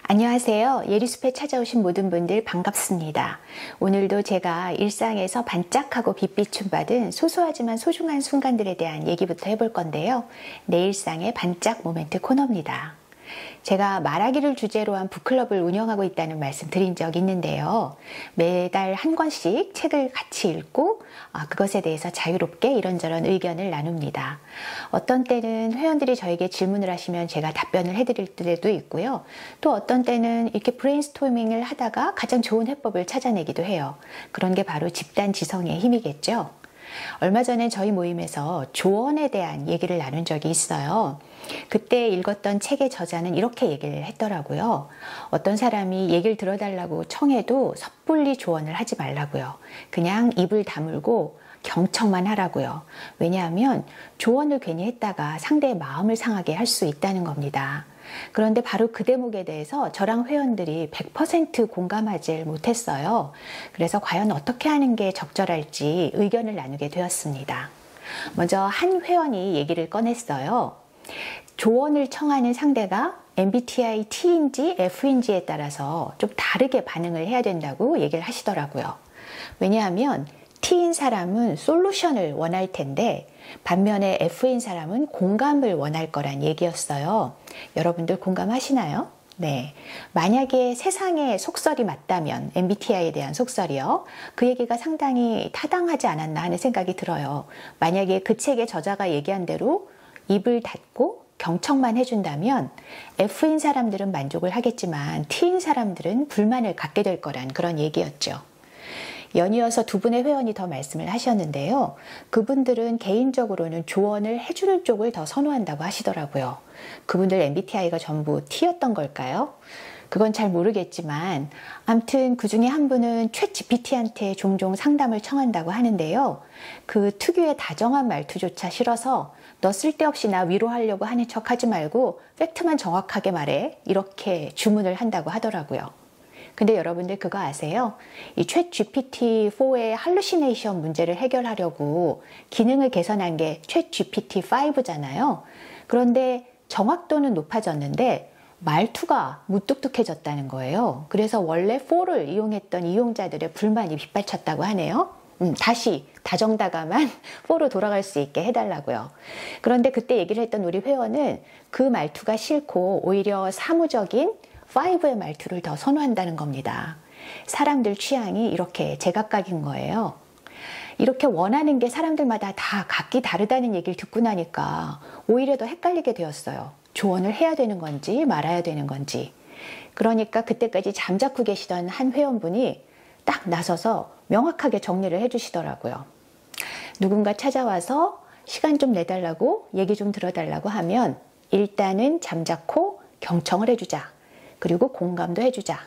안녕하세요. 예리숲에 찾아오신 모든 분들 반갑습니다. 오늘도 제가 일상에서 반짝하고 빛비춤 받은 소소하지만 소중한 순간들에 대한 얘기부터 해볼 건데요. 내 일상의 반짝 모멘트 코너입니다. 제가 말하기를 주제로 한 북클럽을 운영하고 있다는 말씀 드린 적 있는데요. 매달 한 권씩 책을 같이 읽고 그것에 대해서 자유롭게 이런저런 의견을 나눕니다. 어떤 때는 회원들이 저에게 질문을 하시면 제가 답변을 해드릴 때도 있고요. 또 어떤 때는 이렇게 브레인스토밍을 하다가 가장 좋은 해법을 찾아내기도 해요. 그런 게 바로 집단 지성의 힘이겠죠. 얼마 전에 저희 모임에서 조언에 대한 얘기를 나눈 적이 있어요. 그때 읽었던 책의 저자는 이렇게 얘기를 했더라고요. 어떤 사람이 얘기를 들어달라고 청해도 섣불리 조언을 하지 말라고요. 그냥 입을 다물고 경청만 하라고요. 왜냐하면 조언을 괜히 했다가 상대의 마음을 상하게 할 수 있다는 겁니다. 그런데 바로 그 대목에 대해서 저랑 회원들이 100% 공감하지 못했어요. 그래서 과연 어떻게 하는 게 적절할지 의견을 나누게 되었습니다. 먼저 한 회원이 얘기를 꺼냈어요. 조언을 청하는 상대가 MBTI T인지 F인지에 따라서 좀 다르게 반응을 해야 된다고 얘기를 하시더라고요. 왜냐하면 T인 사람은 솔루션을 원할 텐데 반면에 F인 사람은 공감을 원할 거란 얘기였어요. 여러분들 공감하시나요? 네. 만약에 세상의 속설이 맞다면 MBTI에 대한 속설이요. 그 얘기가 상당히 타당하지 않았나 하는 생각이 들어요. 만약에 그 책의 저자가 얘기한 대로 입을 닫고 경청만 해준다면 F인 사람들은 만족을 하겠지만 T인 사람들은 불만을 갖게 될 거란 그런 얘기였죠. 연이어서 두 분의 회원이 더 말씀을 하셨는데요. 그분들은 개인적으로는 조언을 해주는 쪽을 더 선호한다고 하시더라고요. 그분들 MBTI가 전부 T였던 걸까요? 그건 잘 모르겠지만 아무튼 그 중에 한 분은 챗 GPT한테 종종 상담을 청한다고 하는데요. 그 특유의 다정한 말투조차 싫어서 너 쓸데없이 나 위로하려고 하는 척 하지 말고 팩트만 정확하게 말해 이렇게 주문을 한다고 하더라고요. 근데 여러분들 그거 아세요? 이 챗 GPT-4의 할루시네이션 문제를 해결하려고 기능을 개선한 게 챗 GPT-5잖아요. 그런데 정확도는 높아졌는데 말투가 무뚝뚝해졌다는 거예요. 그래서 원래 4를 이용했던 이용자들의 불만이 빗발쳤다고 하네요. 다시 다정다감한 4로 돌아갈 수 있게 해달라고요. 그런데 그때 얘기를 했던 우리 회원은 그 말투가 싫고 오히려 사무적인 5의 말투를 더 선호한다는 겁니다. 사람들 취향이 이렇게 제각각인 거예요. 이렇게 원하는 게 사람들마다 다 각기 다르다는 얘기를 듣고 나니까 오히려 더 헷갈리게 되었어요. 조언을 해야 되는 건지 말아야 되는 건지. 그러니까 그때까지 잠자코 계시던 한 회원분이 딱 나서서 명확하게 정리를 해주시더라고요. 누군가 찾아와서 시간 좀 내달라고 얘기 좀 들어달라고 하면 일단은 잠자코 경청을 해주자. 그리고 공감도 해주자.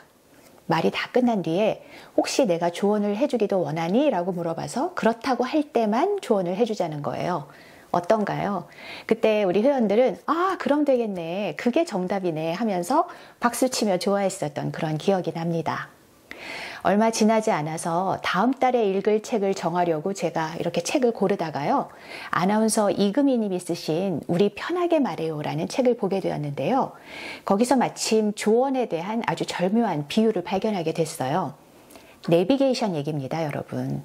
말이 다 끝난 뒤에 혹시 내가 조언을 해주기도 원하니? 라고 물어봐서 그렇다고 할 때만 조언을 해주자는 거예요. 어떤가요? 그때 우리 회원들은 그럼 되겠네. 그게 정답이네 하면서 박수치며 좋아했었던 그런 기억이 납니다. 얼마 지나지 않아서 다음 달에 읽을 책을 정하려고 제가 이렇게 책을 고르다가요. 아나운서 이금희 님이 쓰신 우리 편하게 말해요 라는 책을 보게 되었는데요. 거기서 마침 조언에 대한 아주 절묘한 비유를 발견하게 됐어요. 내비게이션 얘기입니다, 여러분.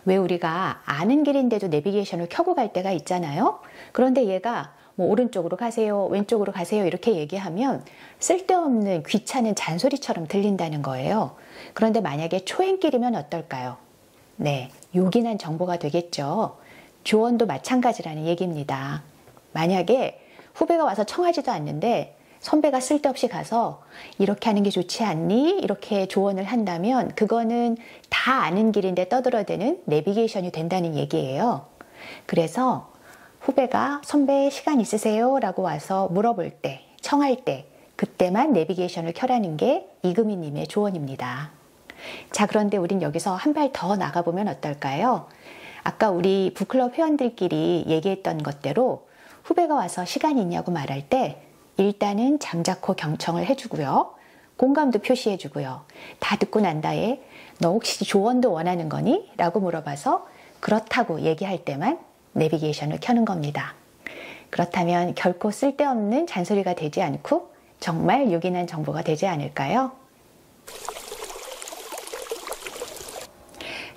왜 우리가 아는 길인데도 내비게이션을 켜고 갈 때가 있잖아요. 그런데 얘가 오른쪽으로 가세요, 왼쪽으로 가세요 이렇게 얘기하면 쓸데없는 귀찮은 잔소리처럼 들린다는 거예요. 그런데 만약에 초행길이면 어떨까요? 네, 요긴한 정보가 되겠죠. 조언도 마찬가지라는 얘기입니다. 만약에 후배가 와서 청하지도 않는데 선배가 쓸데없이 가서 이렇게 하는 게 좋지 않니? 이렇게 조언을 한다면 그거는 다 아는 길인데 떠들어대는 내비게이션이 된다는 얘기예요. 그래서 후배가 선배 시간 있으세요? 라고 와서 물어볼 때, 청할 때 그때만 내비게이션을 켜라는 게 이금희 님의 조언입니다. 자, 그런데 우린 여기서 한 발 더 나가보면 어떨까요? 아까 우리 북클럽 회원들끼리 얘기했던 것대로 후배가 와서 시간이 있냐고 말할 때 일단은 잠자코 경청을 해주고요. 공감도 표시해주고요. 다 듣고 난 다음에 너 혹시 조언도 원하는 거니? 라고 물어봐서 그렇다고 얘기할 때만 내비게이션을 켜는 겁니다. 그렇다면 결코 쓸데없는 잔소리가 되지 않고 정말 요긴한 정보가 되지 않을까요?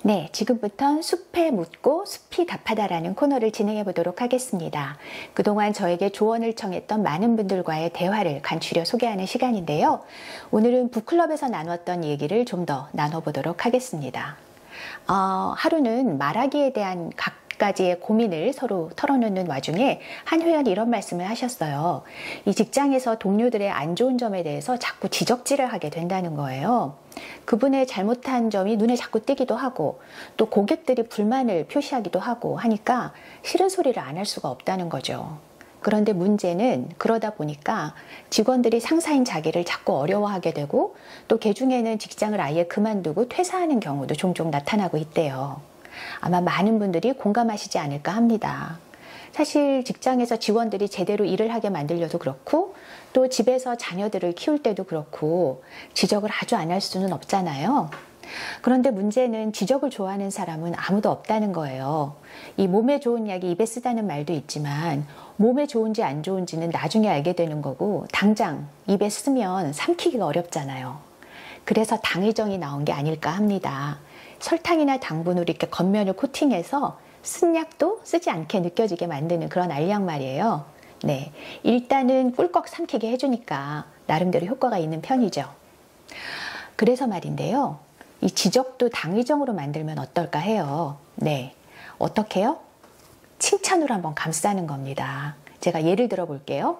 네, 지금부턴 숲에 묻고 숲이 답하다라는 코너를 진행해 보도록 하겠습니다. 그동안 저에게 조언을 청했던 많은 분들과의 대화를 간추려 소개하는 시간인데요. 오늘은 북클럽에서 나눴던 얘기를 좀 더 나눠보도록 하겠습니다. 하루는 말하기에 대한 각가지의 고민을 서로 털어놓는 와중에 한 회원이 이런 말씀을 하셨어요. 이 직장에서 동료들의 안 좋은 점에 대해서 자꾸 지적질을 하게 된다는 거예요. 그분의 잘못한 점이 눈에 자꾸 띄기도 하고 또 고객들이 불만을 표시하기도 하고 하니까 싫은 소리를 안 할 수가 없다는 거죠. 그런데 문제는 그러다 보니까 직원들이 상사인 자기를 자꾸 어려워하게 되고 또 개중에는 직장을 아예 그만두고 퇴사하는 경우도 종종 나타나고 있대요. 아마 많은 분들이 공감하시지 않을까 합니다. 사실 직장에서 직원들이 제대로 일을 하게 만들려도 그렇고 또 집에서 자녀들을 키울 때도 그렇고 지적을 아주 안 할 수는 없잖아요. 그런데 문제는 지적을 좋아하는 사람은 아무도 없다는 거예요. 이 몸에 좋은 약이 입에 쓰다는 말도 있지만 몸에 좋은지 안 좋은지는 나중에 알게 되는 거고 당장 입에 쓰면 삼키기가 어렵잖아요. 그래서 당의정이 나온 게 아닐까 합니다. 설탕이나 당분으로 이렇게 겉면을 코팅해서 쓴 약도 쓰지 않게 느껴지게 만드는 그런 알약 말이에요. 네, 일단은 꿀꺽 삼키게 해주니까 나름대로 효과가 있는 편이죠. 그래서 말인데요. 이 지적도 당의정으로 만들면 어떨까 해요. 네, 어떻게요? 칭찬으로 한번 감싸는 겁니다. 제가 예를 들어 볼게요.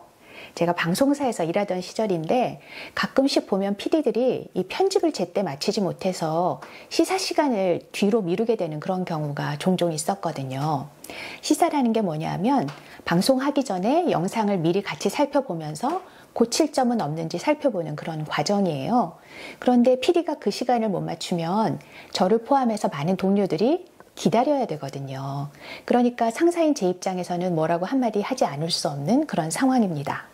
제가 방송사에서 일하던 시절인데 가끔씩 보면 PD들이 이 편집을 제때 마치지 못해서 시사 시간을 뒤로 미루게 되는 그런 경우가 종종 있었거든요. 시사라는 게 뭐냐면 방송하기 전에 영상을 미리 같이 살펴보면서 고칠 점은 없는지 살펴보는 그런 과정이에요. 그런데 PD가 그 시간을 못 맞추면 저를 포함해서 많은 동료들이 기다려야 되거든요. 그러니까 상사인 제 입장에서는 뭐라고 한마디 하지 않을 수 없는 그런 상황입니다.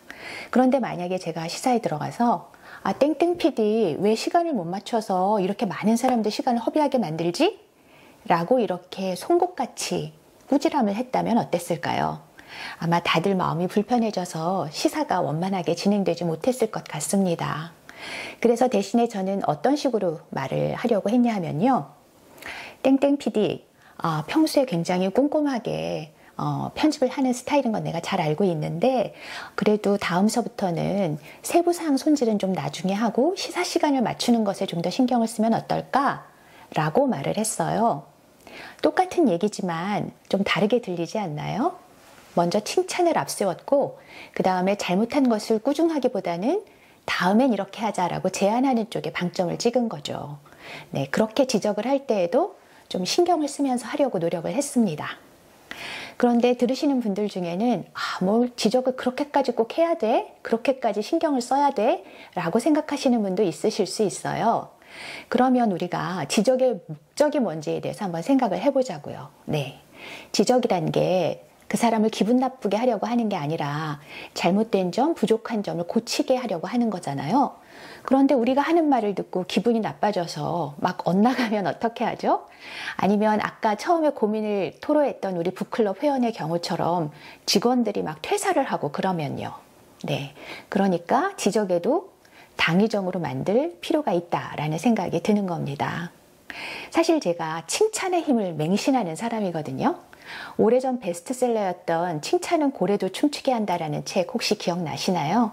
그런데 만약에 제가 시사에 들어가서 땡땡 PD 왜 시간을 못 맞춰서 이렇게 많은 사람들 시간을 허비하게 만들지? 라고 이렇게 송곳같이 꾸지람을 했다면 어땠을까요? 아마 다들 마음이 불편해져서 시사가 원만하게 진행되지 못했을 것 같습니다. 그래서 대신에 저는 어떤 식으로 말을 하려고 했냐 하면요. 땡땡 PD, 평소에 굉장히 꼼꼼하게 편집을 하는 스타일인 건 내가 잘 알고 있는데 그래도 다음서부터는 세부사항 손질은 좀 나중에 하고 시사 시간을 맞추는 것에 좀 더 신경을 쓰면 어떨까? 라고 말을 했어요. 똑같은 얘기지만 좀 다르게 들리지 않나요? 먼저 칭찬을 앞세웠고 그 다음에 잘못한 것을 꾸중하기보다는 다음엔 이렇게 하자라고 제안하는 쪽에 방점을 찍은 거죠. 네, 그렇게 지적을 할 때에도 좀 신경을 쓰면서 하려고 노력을 했습니다. 그런데 들으시는 분들 중에는 뭘 지적을 그렇게까지 꼭 해야 돼? 그렇게까지 신경을 써야 돼? 라고 생각하시는 분도 있으실 수 있어요. 그러면 우리가 지적의 목적이 뭔지에 대해서 한번 생각을 해보자고요. 네, 지적이란 게 그 사람을 기분 나쁘게 하려고 하는 게 아니라 잘못된 점, 부족한 점을 고치게 하려고 하는 거잖아요. 그런데 우리가 하는 말을 듣고 기분이 나빠져서 막 엇나가면 어떻게 하죠? 아니면 아까 처음에 고민을 토로했던 우리 북클럽 회원의 경우처럼 직원들이 막 퇴사를 하고 그러면요. 네, 그러니까 지적에도 당위정으로 만들 필요가 있다라는 생각이 드는 겁니다. 사실 제가 칭찬의 힘을 맹신하는 사람이거든요. 오래전 베스트셀러였던 칭찬은 고래도 춤추게 한다라는 책 혹시 기억나시나요?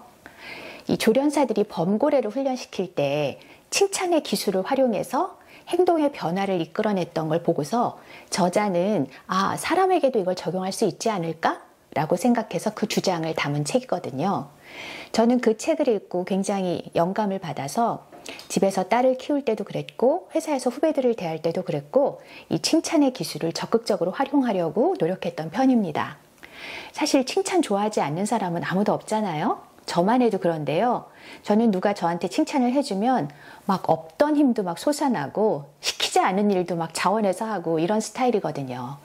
이 조련사들이 범고래를 훈련시킬 때 칭찬의 기술을 활용해서 행동의 변화를 이끌어냈던 걸 보고서 저자는 사람에게도 이걸 적용할 수 있지 않을까? 라고 생각해서 그 주장을 담은 책이거든요. 저는 그 책을 읽고 굉장히 영감을 받아서 집에서 딸을 키울 때도 그랬고 회사에서 후배들을 대할 때도 그랬고 이 칭찬의 기술을 적극적으로 활용하려고 노력했던 편입니다. 사실 칭찬 좋아하지 않는 사람은 아무도 없잖아요. 저만 해도 그런데요. 저는 누가 저한테 칭찬을 해주면 막 없던 힘도 막 솟아나고 시키지 않은 일도 막 자원해서 하고 이런 스타일이거든요.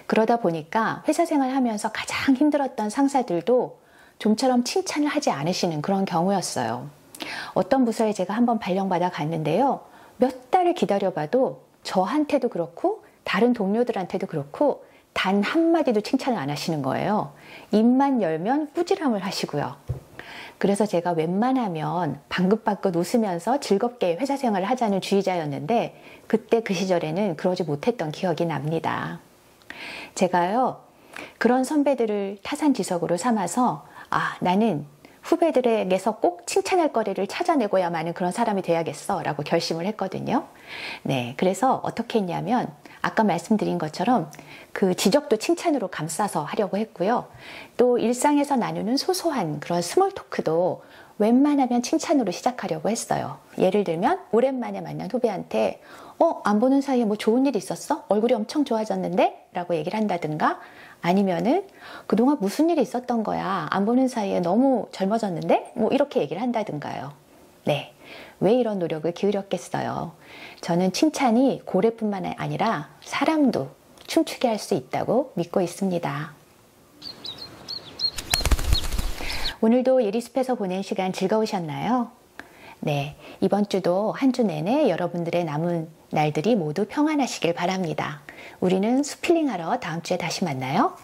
그러다 보니까 회사 생활하면서 가장 힘들었던 상사들도 좀처럼 칭찬을 하지 않으시는 그런 경우였어요. 어떤 부서에 제가 한번 발령받아 갔는데요. 몇 달을 기다려봐도 저한테도 그렇고 다른 동료들한테도 그렇고 단 한마디도 칭찬을 안 하시는 거예요. 입만 열면 꾸지람을 하시고요. 그래서 제가 웬만하면 방긋방긋 웃으면서 즐겁게 회사 생활을 하자는 주의자였는데 그때 그 시절에는 그러지 못했던 기억이 납니다. 제가요, 그런 선배들을 타산지석으로 삼아서 나는 후배들에게서 꼭 칭찬할 거리를 찾아내고야만은 그런 사람이 돼야겠어 라고 결심을 했거든요. 네, 그래서 어떻게 했냐면 아까 말씀드린 것처럼 그 지적도 칭찬으로 감싸서 하려고 했고요. 또 일상에서 나누는 소소한 그런 스몰 토크도 웬만하면 칭찬으로 시작하려고 했어요. 예를 들면 오랜만에 만난 후배한테 안 보는 사이에 뭐 좋은 일 있었어? 얼굴이 엄청 좋아졌는데? 라고 얘기를 한다든가 아니면은 그동안 무슨 일이 있었던 거야? 안 보는 사이에 너무 젊어졌는데? 뭐 이렇게 얘기를 한다든가요. 네, 왜 이런 노력을 기울였겠어요? 저는 칭찬이 고래뿐만 아니라 사람도 춤추게 할 수 있다고 믿고 있습니다. 오늘도 예리숲에서 보낸 시간 즐거우셨나요? 네, 이번 주도 한 주 내내 여러분들의 남은 날들이 모두 평안하시길 바랍니다. 우리는 숲힐링하러 다음 주에 다시 만나요.